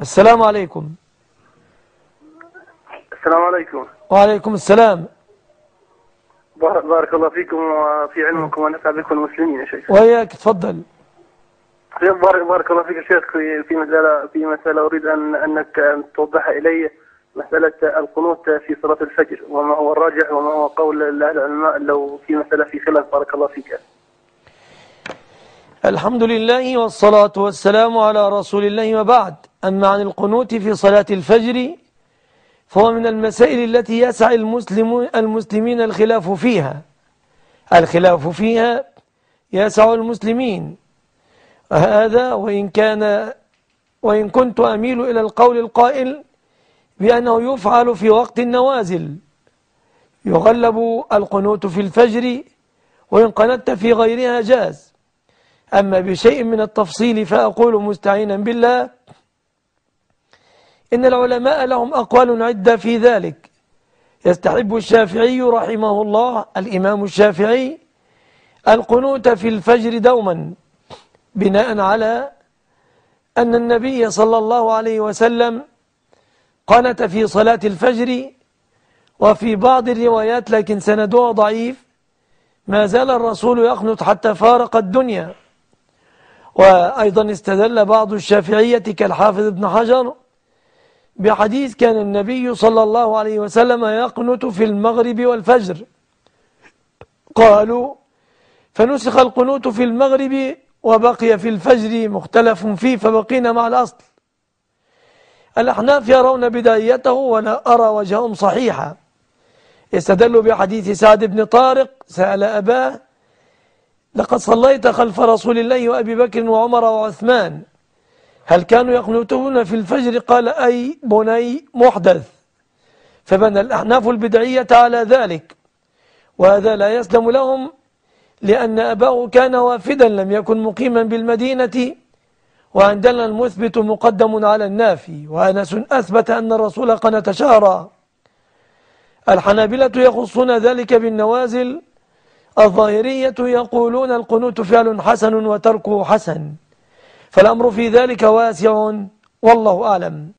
السلام عليكم. السلام عليكم. وعليكم السلام. بارك الله فيكم وفي علمكم ونفع بكم المسلمين يا شيخ. وإياك، تفضل. بارك الله فيك يا شيخ. في مسألة أريد أنك توضح إلي مسألة القنوت في صلاة الفجر، وما هو الراجح وما هو قول العلماء لو في مسألة في خلاف. بارك الله فيك. الحمد لله والصلاة والسلام على رسول الله، وبعد. أما عن القنوت في صلاة الفجر فهو من المسائل التي يسعى المسلمين الخلاف فيها يسع المسلمين. هذا وإن كنت أميل إلى القول القائل بأنه يفعل في وقت النوازل، يغلب القنوت في الفجر، وإن قنت في غيرها جاز. أما بشيء من التفصيل فأقول مستعينا بالله إن العلماء لهم أقوال عدة في ذلك. يستحب الشافعي رحمه الله، الإمام الشافعي، القنوت في الفجر دوما، بناء على أن النبي صلى الله عليه وسلم قنت في صلاة الفجر. وفي بعض الروايات لكن سندها ضعيف ما زال الرسول يقنت حتى فارق الدنيا. وأيضا استدل بعض الشافعية كالحافظ ابن حجر بحديث كان النبي صلى الله عليه وسلم يقنت في المغرب والفجر، قالوا فنسخ القنوت في المغرب وبقي في الفجر مختلف فيه فبقينا مع الأصل. الأحناف يرون بدايته ولا أرى وجههم صحيحا. يستدل بحديث سعد بن طارق سأل أباه: لقد صليت خلف رسول الله وأبي بكر وعمر وعثمان، هل كانوا يقنتون في الفجر؟ قال: أي بني محدث. فبنى الأحناف البدعية على ذلك، وهذا لا يسلم لهم، لأن أباه كان وافدا لم يكن مقيما بالمدينة، وعندنا المثبت مقدم على النافي، وأنس أثبت أن الرسول قنت شهرا. الحنابلة يخصون ذلك بالنوازل، الظاهرية يقولون القنوت فعل حسن وتركه حسن، فالأمر في ذلك واسع، والله أعلم.